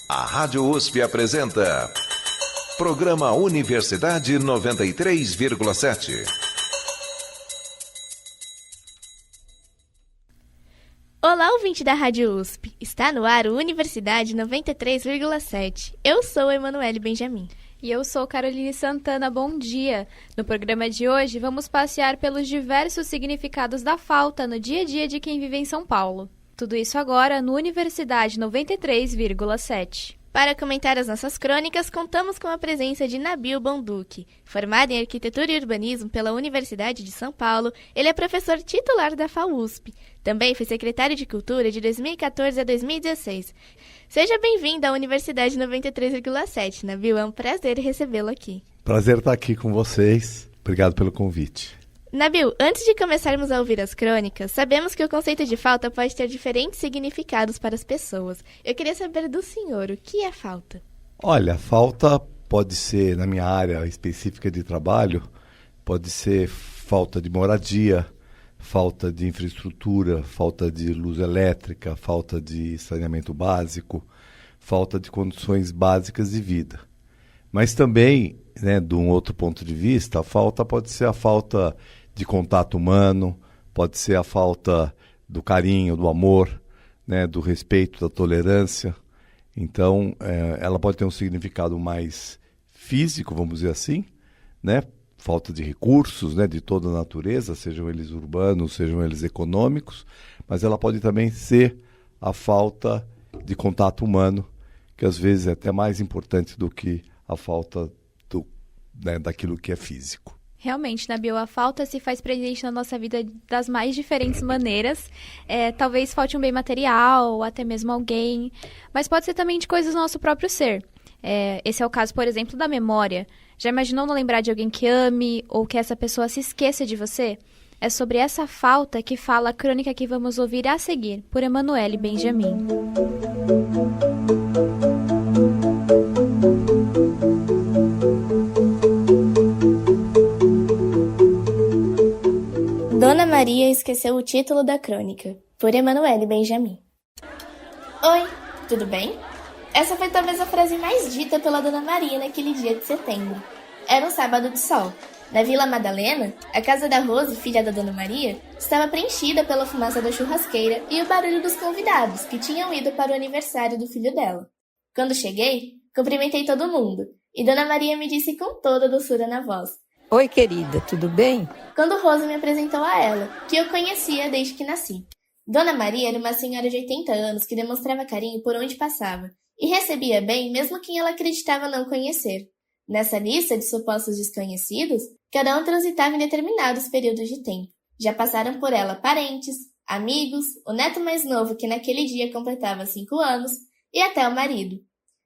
A Rádio USP apresenta Programa Universidade 93,7. Olá, ouvinte da Rádio USP. Está no ar o Universidade 93,7. Eu sou Emanuele Benjamin. E eu sou Caroline Santana, bom dia! No programa de hoje, vamos passear pelos diversos significados da falta no dia a dia de quem vive em São Paulo. Tudo isso agora no Universidade 93,7. Para comentar as nossas crônicas, contamos com a presença de Nabil Bonduque. Formado em Arquitetura e Urbanismo pela Universidade de São Paulo, ele é professor titular da FAUSP. Também foi secretário de Cultura de 2014 a 2016. Seja bem-vindo à Universidade 93,7, Nabil. É um prazer recebê-lo aqui. Prazer estar aqui com vocês. Obrigado pelo convite. Nabil, antes de começarmos a ouvir as crônicas, sabemos que o conceito de falta pode ter diferentes significados para as pessoas. Eu queria saber do senhor, o que é falta? Olha, falta pode ser, na minha área específica de trabalho, pode ser falta de moradia, falta de infraestrutura, falta de luz elétrica, falta de saneamento básico, falta de condições básicas de vida. Mas também, de um outro ponto de vista, a falta pode ser a falta de contato humano, pode ser a falta do carinho, do amor, do respeito, da tolerância. Então, ela pode ter um significado mais físico, vamos dizer assim, falta de recursos, de toda a natureza, sejam eles urbanos, sejam eles econômicos, mas ela pode também ser a falta de contato humano, que às vezes é até mais importante do que a falta daquilo que é físico. Realmente, Nabil, a falta se faz presente na nossa vida das mais diferentes maneiras. Talvez falte um bem material, ou até mesmo alguém, mas pode ser também de coisas do nosso próprio ser. Esse é o caso, por exemplo, da memória. Já imaginou não lembrar de alguém que ame ou que essa pessoa se esqueça de você? É sobre essa falta que fala a crônica que vamos ouvir a seguir, por Emanuele Benjamin. Dona Maria esqueceu o título da crônica, por Emanuele Benjamin. Oi, tudo bem? Essa foi talvez a frase mais dita pela Dona Maria naquele dia de setembro. Era um sábado de sol. Na Vila Madalena, a casa da Rose, filha da Dona Maria, estava preenchida pela fumaça da churrasqueira e o barulho dos convidados que tinham ido para o aniversário do filho dela. Quando cheguei, cumprimentei todo mundo, e Dona Maria me disse com toda doçura na voz: Oi, querida, tudo bem? Quando Rose me apresentou a ela, que eu conhecia desde que nasci. Dona Maria era uma senhora de 80 anos que demonstrava carinho por onde passava, e recebia bem mesmo quem ela acreditava não conhecer. Nessa lista de supostos desconhecidos, cada um transitava em determinados períodos de tempo. Já passaram por ela parentes, amigos, o neto mais novo que naquele dia completava 5 anos, e até o marido.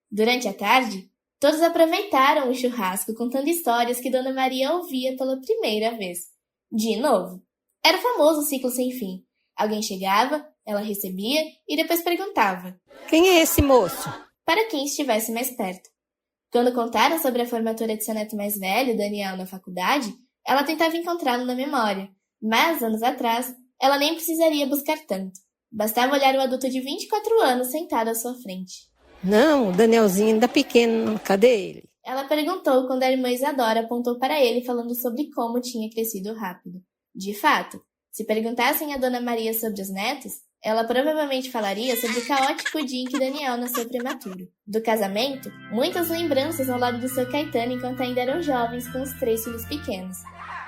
Durante a tarde, todos aproveitaram o churrasco contando histórias que Dona Maria ouvia pela primeira vez. De novo. Era o famoso ciclo sem fim. Alguém chegava, ela recebia e depois perguntava: Quem é esse moço? Para quem estivesse mais perto. Quando contaram sobre a formatura de seu neto mais velho, Daniel, na faculdade, ela tentava encontrá-lo na memória, mas, anos atrás, ela nem precisaria buscar tanto. Bastava olhar o adulto de 24 anos sentado à sua frente. Não, o Danielzinho ainda pequeno, cadê ele? Ela perguntou quando a irmã Isadora apontou para ele falando sobre como tinha crescido rápido. De fato, se perguntassem a Dona Maria sobre os netos, ela provavelmente falaria sobre o caótico dia em que Daniel nasceu prematuro. Do casamento, muitas lembranças ao lado do seu Caetano enquanto ainda eram jovens com os 3 filhos pequenos.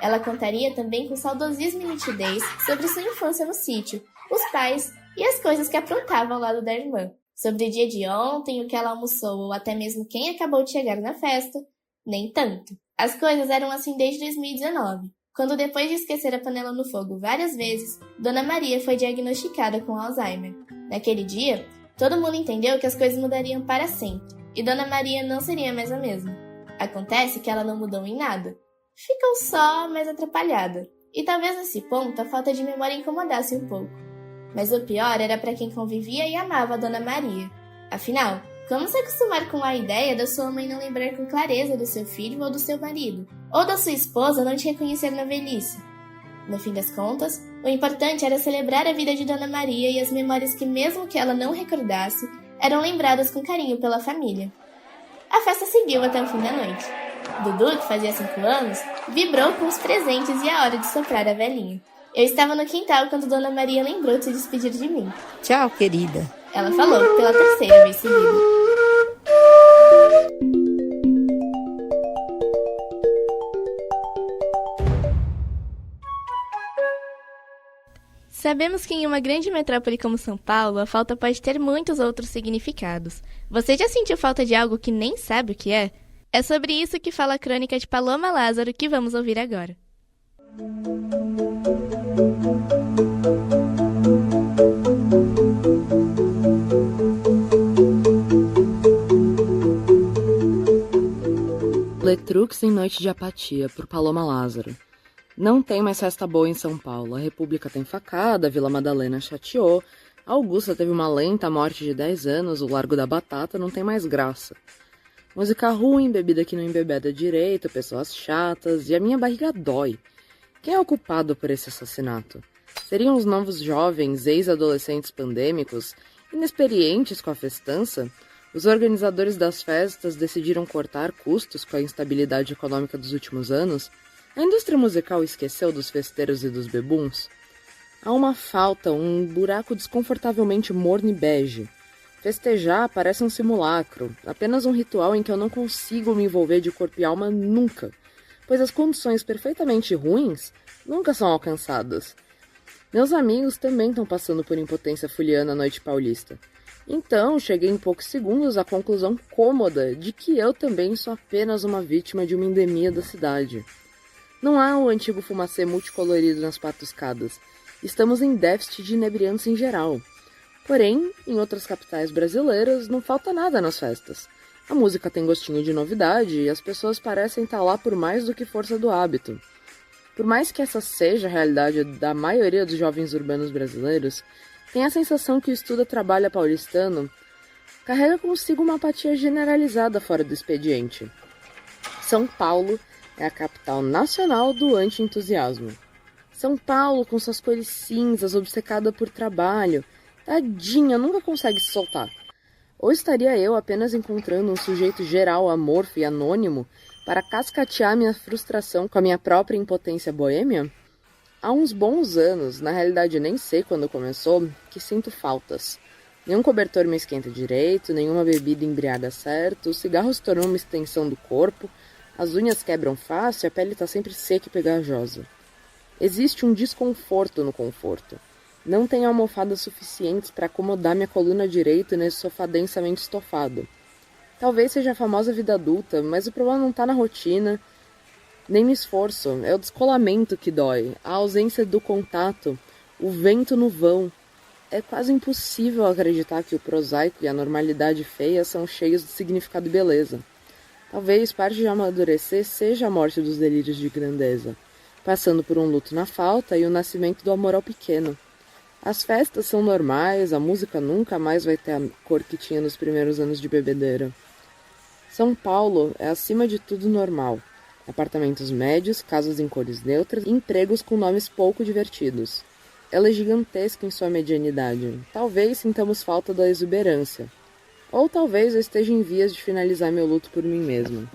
Ela contaria também com saudosismo e nitidez sobre sua infância no sítio, os pais e as coisas que aprontava ao lado da irmã. Sobre o dia de ontem, o que ela almoçou ou até mesmo quem acabou de chegar na festa, nem tanto. As coisas eram assim desde 2019. Quando, depois de esquecer a panela no fogo várias vezes, Dona Maria foi diagnosticada com Alzheimer. Naquele dia, todo mundo entendeu que as coisas mudariam para sempre, e Dona Maria não seria mais a mesma. Acontece que ela não mudou em nada. Ficou só mais atrapalhada. E talvez nesse ponto a falta de memória incomodasse um pouco. Mas o pior era para quem convivia e amava a Dona Maria. Afinal, como se acostumar com a ideia da sua mãe não lembrar com clareza do seu filho ou do seu marido? Ou da sua esposa não te reconhecer na velhice? No fim das contas, o importante era celebrar a vida de Dona Maria e as memórias que, mesmo que ela não recordasse, eram lembradas com carinho pela família. A festa seguiu até o fim da noite. Dudu, que fazia 5 anos, vibrou com os presentes e a hora de soprar a velhinha. Eu estava no quintal quando Dona Maria lembrou de se despedir de mim. Tchau, querida. Ela falou pela 3ª vez seguida. Sabemos que em uma grande metrópole como São Paulo, a falta pode ter muitos outros significados. Você já sentiu falta de algo que nem sabe o que é? É sobre isso que fala a crônica de Paloma Lázaro que vamos ouvir agora. Letrux em Noite de Apatia, por Paloma Lázaro. Não tem mais festa boa em São Paulo. A República tem facada, a Vila Madalena chateou, a Augusta teve uma lenta morte de 10 anos, o Largo da Batata não tem mais graça. Música ruim, bebida que não embebeda direito, pessoas chatas, e a minha barriga dói. Quem é o culpado por esse assassinato? Seriam os novos jovens, ex-adolescentes pandêmicos, inexperientes com a festança? Os organizadores das festas decidiram cortar custos com a instabilidade econômica dos últimos anos? A indústria musical esqueceu dos festeiros e dos bebuns? Há uma falta, um buraco desconfortavelmente morno e bege. Festejar parece um simulacro, apenas um ritual em que eu não consigo me envolver de corpo e alma nunca, pois as condições perfeitamente ruins nunca são alcançadas. Meus amigos também estão passando por impotência fuliana à noite paulista. Então, cheguei em poucos segundos à conclusão cômoda de que eu também sou apenas uma vítima de uma endemia da cidade. Não há o antigo fumacê multicolorido nas patuscadas. Estamos em déficit de inebriantes em geral. Porém, em outras capitais brasileiras, não falta nada nas festas. A música tem gostinho de novidade e as pessoas parecem estar lá por mais do que força do hábito. Por mais que essa seja a realidade da maioria dos jovens urbanos brasileiros, tem a sensação que o estudo trabalho paulistano carrega consigo uma apatia generalizada fora do expediente. São Paulo é a capital nacional do anti-entusiasmo. São Paulo, com suas cores cinzas, obcecada por trabalho, tadinha, nunca consegue se soltar. Ou estaria eu apenas encontrando um sujeito geral, amorfo e anônimo para cascatear minha frustração com a minha própria impotência boêmia? Há uns bons anos, na realidade nem sei quando começou, que sinto faltas. Nenhum cobertor me esquenta direito, nenhuma bebida embriaga certo, o cigarro se tornou uma extensão do corpo, as unhas quebram fácil e a pele está sempre seca e pegajosa. Existe um desconforto no conforto. Não tenho almofadas suficientes para acomodar minha coluna direita nesse sofá densamente estofado. Talvez seja a famosa vida adulta, mas o problema não está na rotina, nem no esforço. É o descolamento que dói, a ausência do contato, o vento no vão. É quase impossível acreditar que o prosaico e a normalidade feia são cheios de significado e beleza. Talvez parte de amadurecer seja a morte dos delírios de grandeza, passando por um luto na falta e o nascimento do amor ao pequeno. As festas são normais, a música nunca mais vai ter a cor que tinha nos primeiros anos de bebedeira. São Paulo é acima de tudo normal. Apartamentos médios, casas em cores neutras e empregos com nomes pouco divertidos. Ela é gigantesca em sua medianidade. Talvez sintamos falta da exuberância. Ou talvez eu esteja em vias de finalizar meu luto por mim mesma.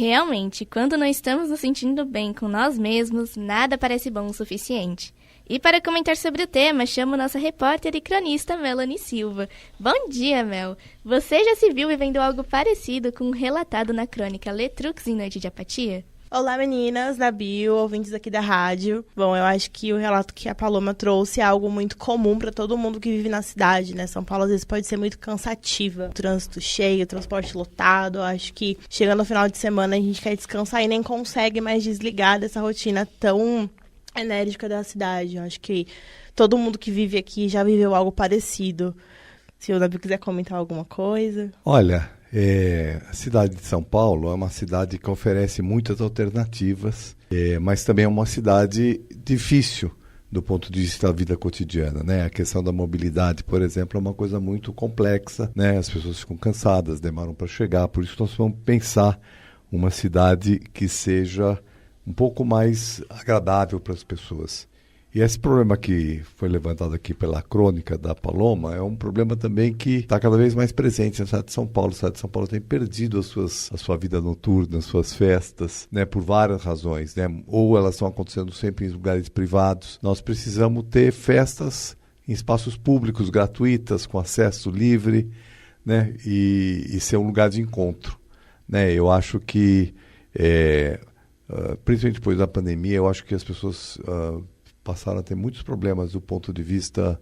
Realmente, quando não estamos nos sentindo bem com nós mesmos, nada parece bom o suficiente. E para comentar sobre o tema, chamo nossa repórter e cronista Melanie Silva. Bom dia, Mel! Você já se viu vivendo algo parecido com o relatado na crônica Letrux em Noite de Apatia? Olá meninas, Nabil, ouvintes aqui da rádio. Bom, eu acho que o relato que a Paloma trouxe é algo muito comum para todo mundo que vive na cidade, né? São Paulo às vezes pode ser muito cansativa. Trânsito cheio, transporte lotado. Eu acho que chegando no final de semana a gente quer descansar e nem consegue mais desligar dessa rotina tão enérgica da cidade. Eu acho que todo mundo que vive aqui já viveu algo parecido. Se o Nabil quiser comentar alguma coisa. Olha, A cidade de São Paulo é uma cidade que oferece muitas alternativas, mas também é uma cidade difícil do ponto de vista da vida cotidiana, né? A questão da mobilidade, por exemplo, é uma coisa muito complexa, né? As pessoas ficam cansadas, demoram para chegar, por isso nós vamos pensar uma cidade que seja um pouco mais agradável para as pessoas. E esse problema que foi levantado aqui pela crônica da Paloma é um problema também que está cada vez mais presente na cidade de São Paulo. A cidade de São Paulo tem perdido a sua vida noturna, as suas festas, né, por várias razões, né? Ou elas estão acontecendo sempre em lugares privados. Nós precisamos ter festas em espaços públicos, gratuitas, com acesso livre, né, e ser um lugar de encontro, né? Eu acho que, principalmente depois da pandemia, eu acho que as pessoas passaram a ter muitos problemas do ponto de vista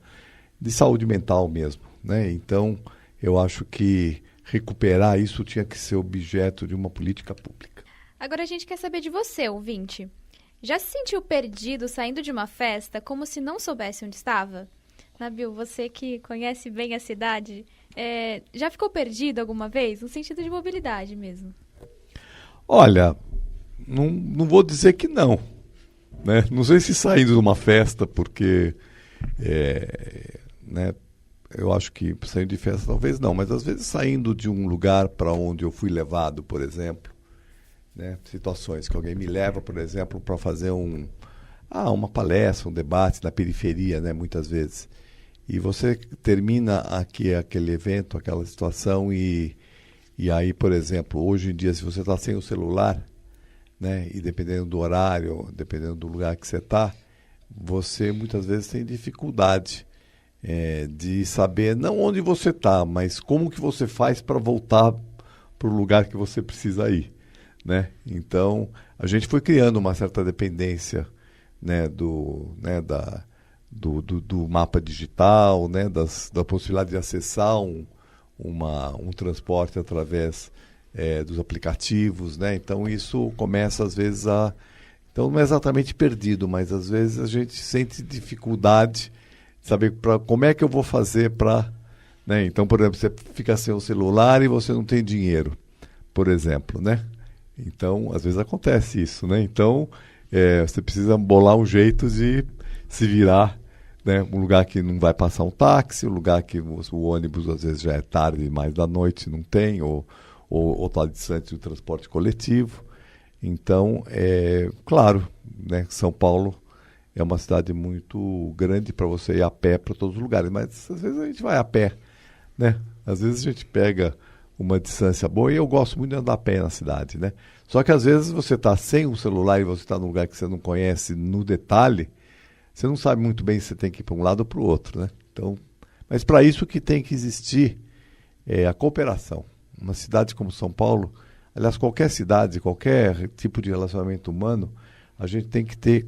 de saúde mental mesmo, né? Então, eu acho que recuperar isso tinha que ser objeto de uma política pública. Agora a gente quer saber de você, ouvinte. Já se sentiu perdido saindo de uma festa como se não soubesse onde estava? Nabil, você que conhece bem a cidade, já ficou perdido alguma vez? No sentido de mobilidade mesmo. Olha, não vou dizer que não. Né? Não sei se saindo de uma festa, porque né, eu acho que saindo de festa talvez não, mas às vezes saindo de um lugar para onde eu fui levado, por exemplo, né, situações que alguém me leva, por exemplo, para fazer uma palestra, um debate na periferia, né, muitas vezes. E você termina aquele evento, aquela situação e aí, por exemplo, hoje em dia, se você está sem o celular, né, e dependendo do horário, dependendo do lugar que você está, você muitas vezes tem dificuldade de saber não onde você está, mas como que você faz para voltar para o lugar que você precisa ir, né? Então, a gente foi criando uma certa dependência, né, do mapa digital, né, da possibilidade de acessar um transporte através dos aplicativos, né? Então isso começa às vezes então não é exatamente perdido, mas às vezes a gente sente dificuldade de saber como é que eu vou fazer para, né? Então, por exemplo, você fica sem o celular e você não tem dinheiro, por exemplo, né? Então, às vezes acontece isso, né? Então, você precisa bolar um jeito de se virar, né? Um lugar que não vai passar um táxi, um lugar que o ônibus às vezes já é tarde, mais da noite não tem, ou está distante do transporte coletivo. Então, claro, né, São Paulo é uma cidade muito grande para você ir a pé para todos os lugares, mas às vezes a gente vai a pé, né? Às vezes a gente pega uma distância boa e eu gosto muito de andar a pé na cidade, né? Só que às vezes você está sem um celular e você está num lugar que você não conhece no detalhe, você não sabe muito bem se você tem que ir para um lado ou para o outro, né? Então, mas para isso que tem que existir a cooperação. Uma cidade como São Paulo, aliás, qualquer cidade, qualquer tipo de relacionamento humano, a gente tem que ter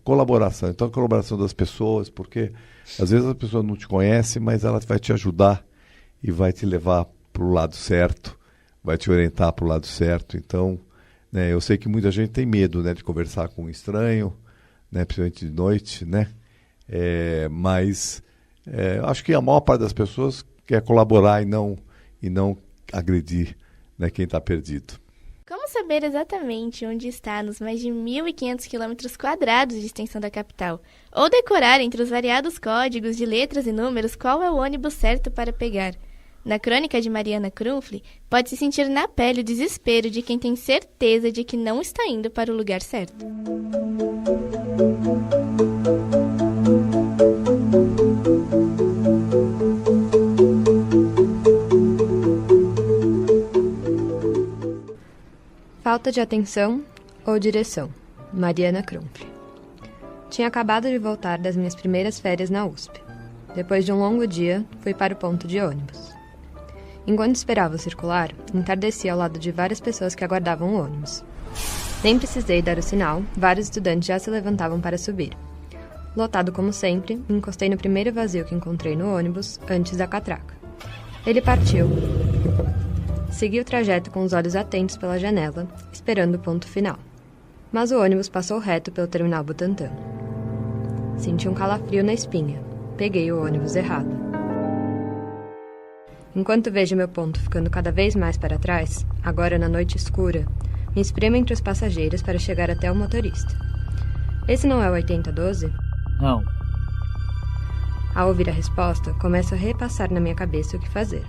colaboração. Então, a colaboração das pessoas, porque às vezes a pessoa não te conhece, mas ela vai te ajudar e vai te levar para o lado certo, vai te orientar para o lado certo. Então, né, eu sei que muita gente tem medo, né, de conversar com um estranho, né, principalmente de noite, né? Mas acho que a maior parte das pessoas quer colaborar e não agredir, né, quem está perdido. Como saber exatamente onde está nos mais de 1.500 km² de extensão da capital? Ou decorar entre os variados códigos de letras e números qual é o ônibus certo para pegar? Na crônica de Mariana Krumfli, pode-se sentir na pele o desespero de quem tem certeza de que não está indo para o lugar certo. Falta de atenção ou direção. Mariana Krumfli. Tinha acabado de voltar das minhas primeiras férias na USP. Depois de um longo dia, fui para o ponto de ônibus. Enquanto esperava o circular, entardeci ao lado de várias pessoas que aguardavam o ônibus. Nem precisei dar o sinal, vários estudantes já se levantavam para subir. Lotado como sempre, me encostei no primeiro vazio que encontrei no ônibus, antes da catraca. Ele partiu. Segui o trajeto com os olhos atentos pela janela, esperando o ponto final. Mas o ônibus passou reto pelo terminal Butantã. Senti um calafrio na espinha. Peguei o ônibus errado. Enquanto vejo meu ponto ficando cada vez mais para trás, agora na noite escura, me espremo entre os passageiros para chegar até o motorista. Esse não é o 8012? Não. Ao ouvir a resposta, começo a repassar na minha cabeça o que fazer.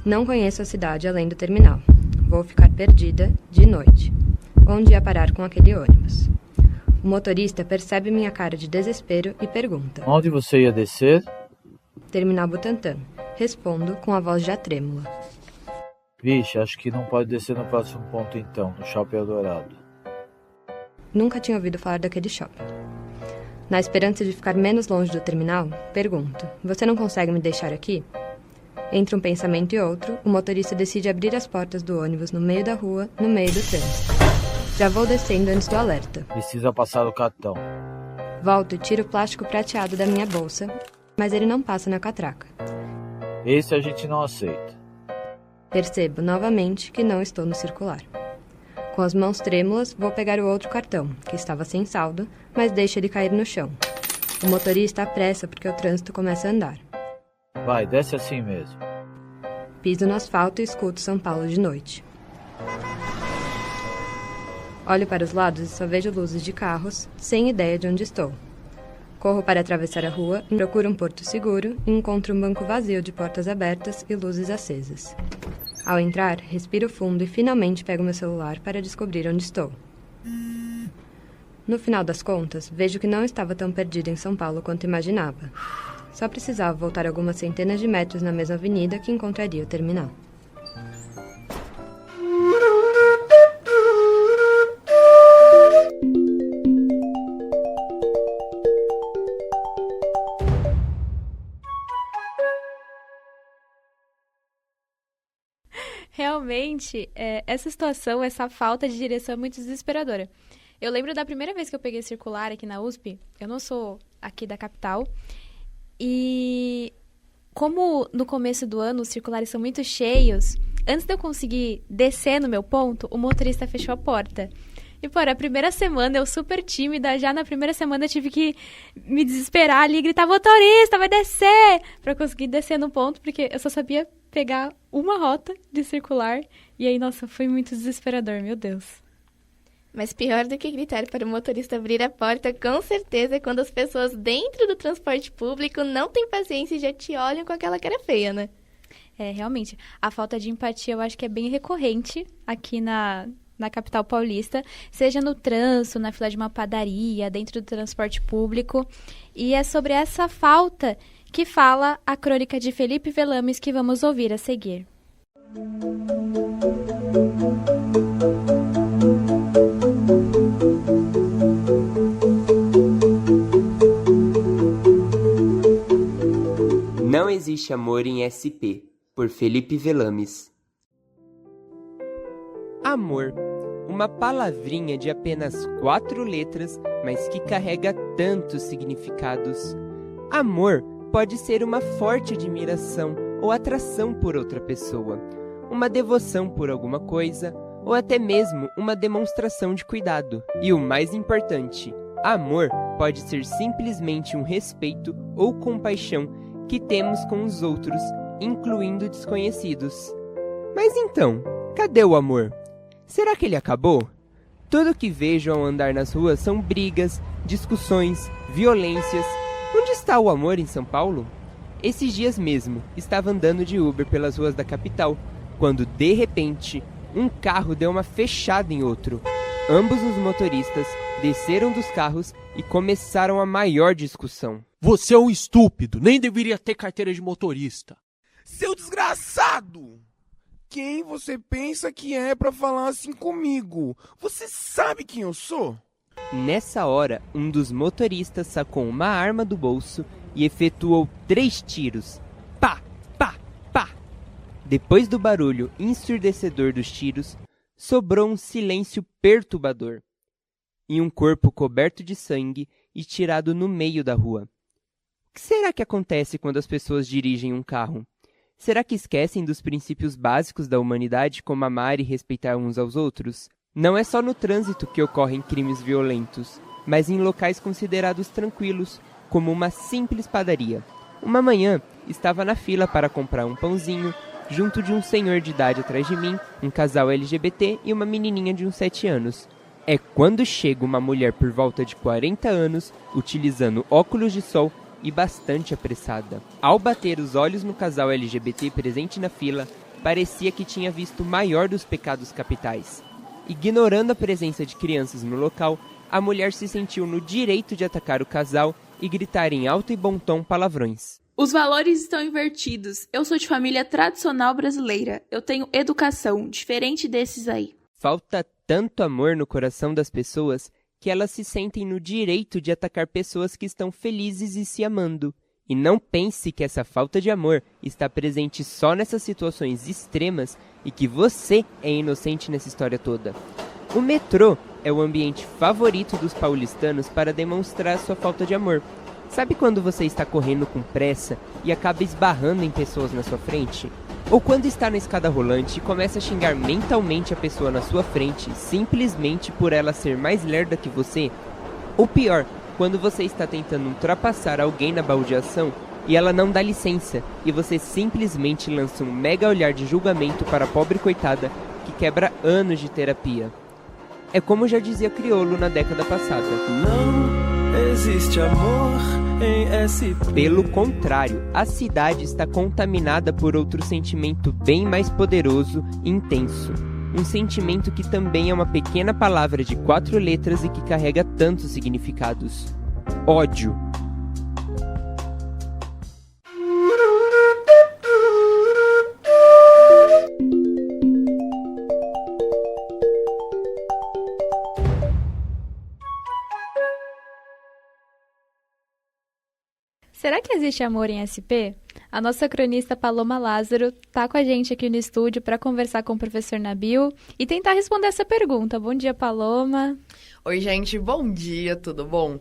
Não conheço a cidade além do terminal. Vou ficar perdida, de noite. Onde ia parar com aquele ônibus? O motorista percebe minha cara de desespero e pergunta: Onde você ia descer? Terminal Butantã. Respondo com a voz já trêmula. Vixe, acho que não pode descer no próximo ponto então, no Shopping Eldorado. Nunca tinha ouvido falar daquele shopping. Na esperança de ficar menos longe do terminal, pergunto: Você não consegue me deixar aqui? Entre um pensamento e outro, o motorista decide abrir as portas do ônibus no meio da rua, no meio do trânsito. Já vou descendo antes do alerta. Precisa passar o cartão. Volto e tiro o plástico prateado da minha bolsa, mas ele não passa na catraca. Esse a gente não aceita. Percebo novamente que não estou no circular. Com as mãos trêmulas, vou pegar o outro cartão, que estava sem saldo, mas deixo ele cair no chão. O motorista apressa porque o trânsito começa a andar. Vai, desce assim mesmo. Piso no asfalto e escuto São Paulo de noite. Olho para os lados e só vejo luzes de carros, sem ideia de onde estou. Corro para atravessar a rua, procuro um porto seguro e encontro um banco vazio de portas abertas e luzes acesas. Ao entrar, respiro fundo e finalmente pego meu celular para descobrir onde estou. No final das contas, vejo que não estava tão perdida em São Paulo quanto imaginava. Só precisava voltar algumas centenas de metros na mesma avenida que encontraria o terminal. Realmente, essa situação, essa falta de direção é muito desesperadora. Eu lembro da primeira vez que eu peguei circular aqui na USP, eu não sou aqui da capital, e como no começo do ano os circulares são muito cheios, antes de eu conseguir descer no meu ponto, o motorista fechou a porta. E, pô, a primeira semana, eu super tímida, já na primeira semana eu tive que me desesperar ali e gritar: motorista, vai descer! Pra conseguir descer no ponto, porque eu só sabia pegar uma rota de circular. E aí, nossa, foi muito desesperador, meu Deus. Mas pior do que gritar para o motorista abrir a porta, com certeza, é quando as pessoas dentro do transporte público não têm paciência e já te olham com aquela cara feia, né? Realmente, a falta de empatia eu acho que é bem recorrente aqui na capital paulista, seja no trânsito, na fila de uma padaria, dentro do transporte público. E é sobre essa falta que fala a crônica de Felipe Velames que vamos ouvir a seguir. Não existe amor em SP, por Felipe Velames. Amor, uma palavrinha de apenas 4 letras, mas que carrega tantos significados. Amor pode ser uma forte admiração ou atração por outra pessoa, uma devoção por alguma coisa, ou até mesmo uma demonstração de cuidado. E o mais importante, amor pode ser simplesmente um respeito ou compaixão que temos com os outros, incluindo desconhecidos. Mas então, cadê o amor? Será que ele acabou? Tudo que vejo ao andar nas ruas são brigas, discussões, violências. Onde está o amor em São Paulo? Esses dias mesmo, estava andando de Uber pelas ruas da capital, quando, de repente, um carro deu uma fechada em outro. Ambos os motoristas desceram dos carros e começaram a maior discussão. Você é um estúpido, nem deveria ter carteira de motorista. Seu desgraçado! Quem você pensa que é pra falar assim comigo? Você sabe quem eu sou? Nessa hora, um dos motoristas sacou uma arma do bolso e efetuou 3 tiros. Pá, pá, pá! Depois do barulho ensurdecedor dos tiros, sobrou um silêncio perturbador e um corpo coberto de sangue e tirado no meio da rua. O que será que acontece quando as pessoas dirigem um carro? Será que esquecem dos princípios básicos da humanidade, como amar e respeitar uns aos outros? Não é só no trânsito que ocorrem crimes violentos, mas em locais considerados tranquilos, como uma simples padaria. Uma manhã, estava na fila para comprar um pãozinho, junto de um senhor de idade atrás de mim, um casal LGBT e uma menininha de uns 7 anos. É quando chega uma mulher por volta de 40 anos, utilizando óculos de sol e bastante apressada. Ao bater os olhos no casal LGBT presente na fila, parecia que tinha visto o maior dos pecados capitais. Ignorando a presença de crianças no local, a mulher se sentiu no direito de atacar o casal e gritar em alto e bom tom palavrões. Os valores estão invertidos. Eu sou de família tradicional brasileira. Eu tenho educação, diferente desses aí. Falta tanto amor no coração das pessoas que elas se sentem no direito de atacar pessoas que estão felizes e se amando. E não pense que essa falta de amor está presente só nessas situações extremas e que você é inocente nessa história toda. O metrô é o ambiente favorito dos paulistanos para demonstrar sua falta de amor. Sabe quando você está correndo com pressa e acaba esbarrando em pessoas na sua frente? Ou quando está na escada rolante e começa a xingar mentalmente a pessoa na sua frente, simplesmente por ela ser mais lerda que você? Ou pior, quando você está tentando ultrapassar alguém na baldeação e ela não dá licença e você simplesmente lança um mega olhar de julgamento para a pobre coitada que quebra anos de terapia. É como já dizia Criolo na década passada. Não existe amor em SP. Pelo contrário, a cidade está contaminada por outro sentimento bem mais poderoso e intenso. Um sentimento que também é uma pequena palavra de 4 letras e que carrega tantos significados. Ódio. Será que existe amor em SP? A nossa cronista Paloma Lázaro está com a gente aqui no estúdio para conversar com o professor Nabil e tentar responder essa pergunta. Bom dia, Paloma. Oi, gente. Bom dia, tudo bom?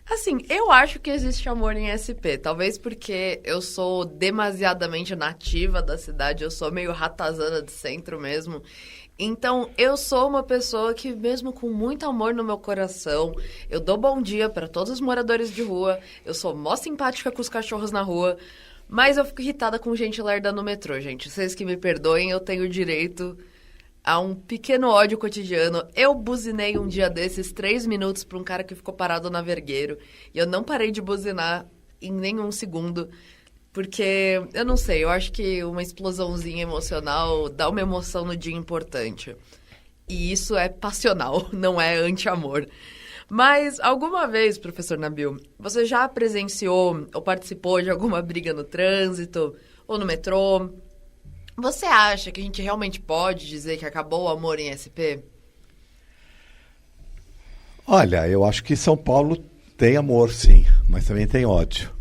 Assim, eu acho que existe amor em SP. Talvez porque eu sou demasiadamente nativa da cidade, eu sou meio ratazana de centro mesmo. Então, eu sou uma pessoa que, mesmo com muito amor no meu coração, eu dou bom dia para todos os moradores de rua, eu sou mó simpática com os cachorros na rua, mas eu fico irritada com gente lerda no metrô, gente. Vocês que me perdoem, eu tenho direito a um pequeno ódio cotidiano. Eu buzinei um dia desses 3 minutos para um cara que ficou parado na Vergueiro, e eu não parei de buzinar em nenhum segundo. Porque, eu não sei, eu acho que uma explosãozinha emocional dá uma emoção no dia importante. E isso é passional, não é anti-amor. Mas, alguma vez, professor Nabil, você já presenciou ou participou de alguma briga no trânsito ou no metrô? Você acha que a gente realmente pode dizer que acabou o amor em SP? Olha, eu acho que São Paulo tem amor, sim, mas também tem ódio.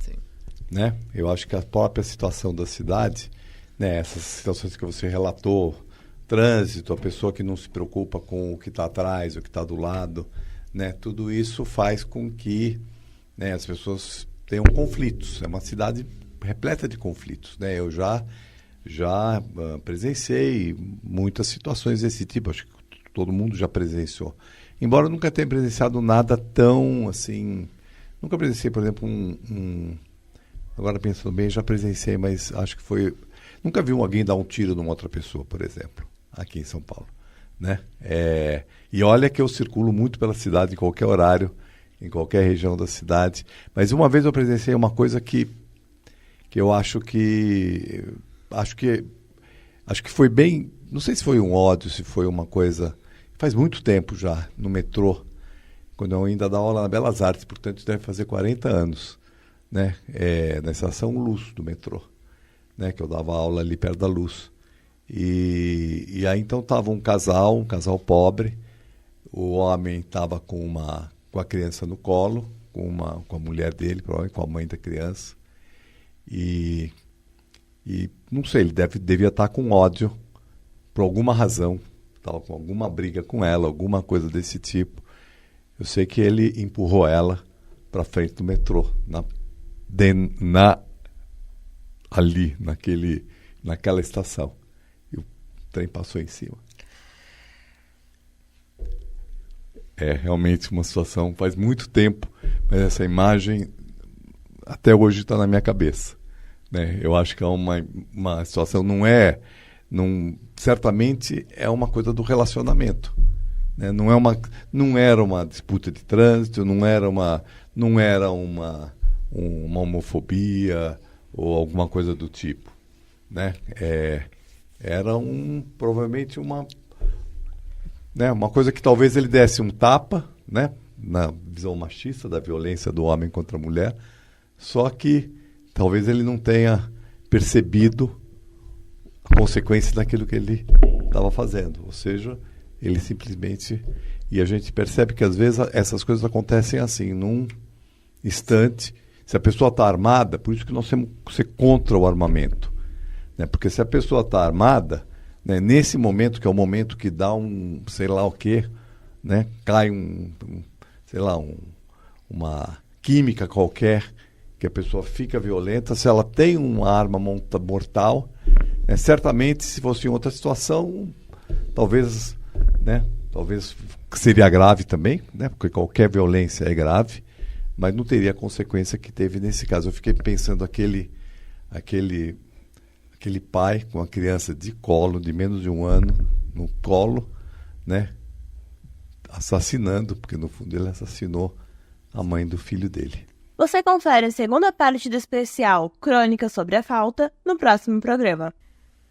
Né? Eu acho que a própria situação da cidade, né, essas situações que você relatou, trânsito, a pessoa que não se preocupa com o que está atrás, o que está do lado, né, tudo isso faz com que, né, as pessoas tenham conflitos. É uma cidade repleta de conflitos. Né? Eu já presenciei muitas situações desse tipo, acho que todo mundo já presenciou. Embora eu nunca tenha presenciado nada tão assim... Nunca presenciei, por exemplo, agora pensando bem, já presenciei, mas acho que foi... Nunca vi alguém dar um tiro numa outra pessoa, por exemplo, aqui em São Paulo. Né? E olha que eu circulo muito pela cidade em qualquer horário, em qualquer região da cidade. Mas uma vez eu presenciei uma coisa que eu acho que foi bem... Não sei se foi um ódio, se foi uma coisa... Faz muito tempo já, no metrô, quando eu ainda dava aula na Belas Artes, portanto deve fazer 40 anos. Né? Na estação Luz do metrô, né? Que eu dava aula ali perto da Luz. E aí então estava um casal pobre, o homem estava com a criança no colo, com a mulher dele, provavelmente com a mãe da criança, e não sei, ele devia estar com ódio por alguma razão, estava com alguma briga com ela, alguma coisa desse tipo. Eu sei que ele empurrou ela para frente do metrô, ali, naquela estação. E o trem passou em cima. É realmente uma situação, faz muito tempo, mas essa imagem até hoje está na minha cabeça. né? Eu acho que é uma situação, certamente é uma coisa do relacionamento, né? Não era uma disputa de trânsito, não era uma homofobia ou alguma coisa do tipo, né? Era provavelmente uma coisa que talvez ele desse um tapa, né? Na visão machista da violência do homem contra a mulher, só que talvez ele não tenha percebido a consequência daquilo que ele estava fazendo. Ou seja, ele simplesmente... E a gente percebe que às vezes essas coisas acontecem assim, num instante. Se a pessoa está armada, por isso que nós temos que ser contra o armamento, né? Porque se a pessoa está armada, né, nesse momento, que é o momento que dá sei lá o quê, né, cai uma química qualquer, que a pessoa fica violenta, se ela tem uma arma mortal, né, certamente, se fosse em outra situação, talvez seria grave também, né, porque qualquer violência é grave, mas não teria a consequência que teve nesse caso. Eu fiquei pensando aquele pai com a criança de colo, de menos de 1 ano, no colo, né, assassinando, porque no fundo ele assassinou a mãe do filho dele. Você confere a segunda parte do especial Crônicas sobre a Falta no próximo programa.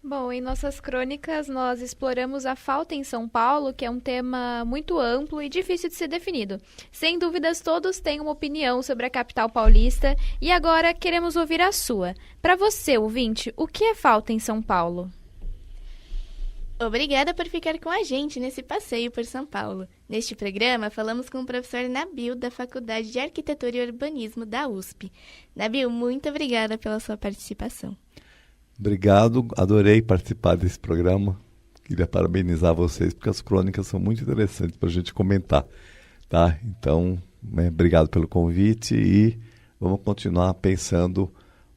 Bom, em nossas crônicas nós exploramos a falta em São Paulo, que é um tema muito amplo e difícil de ser definido. Sem dúvidas, todos têm uma opinião sobre a capital paulista e agora queremos ouvir a sua. Para você, ouvinte, o que é falta em São Paulo? Obrigada por ficar com a gente nesse passeio por São Paulo. Neste programa, falamos com o professor Nabil, da Faculdade de Arquitetura e Urbanismo da USP. Nabil, muito obrigada pela sua participação. Obrigado, adorei participar desse programa. Queria parabenizar vocês, porque as crônicas são muito interessantes para a gente comentar, tá? Então, obrigado pelo convite e vamos continuar pensando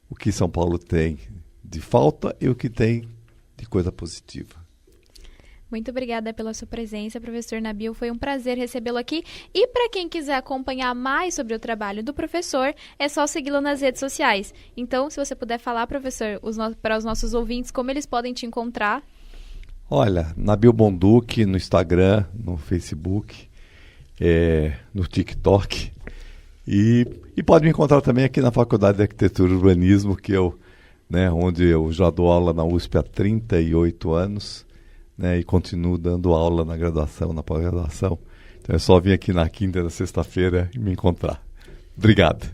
o que São Paulo tem de falta e o que tem de coisa positiva. Muito obrigada pela sua presença, professor Nabil. Foi um prazer recebê-lo aqui. E para quem quiser acompanhar mais sobre o trabalho do professor, é só segui-lo nas redes sociais. Então, se você puder falar, professor, para os nossos ouvintes, como eles podem te encontrar? Olha, Nabil Bonduque no Instagram, no Facebook, no TikTok. E pode me encontrar também aqui na Faculdade de Arquitetura e Urbanismo, onde eu já dou aula na USP há 38 anos. Né, e continuo dando aula na graduação, na pós-graduação. Então é só vir aqui na quinta e na sexta-feira e me encontrar. Obrigado.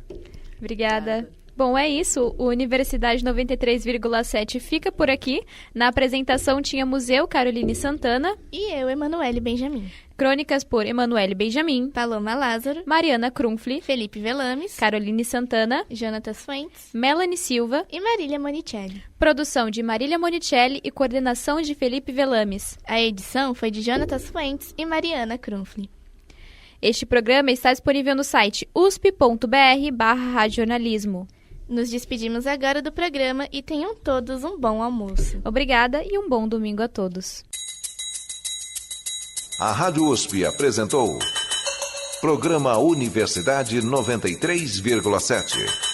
Obrigada. Bom, é isso. O Universidade 93,7 fica por aqui. Na apresentação tínhamos eu, Caroline Santana. E eu, Emanuele Benjamin. Crônicas por Emanuele Benjamin, Paloma Lázaro, Mariana Krumfli, Felipe Velames, Caroline Santana, Jonatas Fuentes, Melanie Silva e Marília Monicelli. Produção de Marília Monicelli e coordenação de Felipe Velames. A edição foi de Jonatas Fuentes e Mariana Krumfli. Este programa está disponível no site usp.br/radiojornalismo. Nos despedimos agora do programa e tenham todos um bom almoço. Obrigada e um bom domingo a todos. A Rádio USP apresentou Programa Universidade 93,7.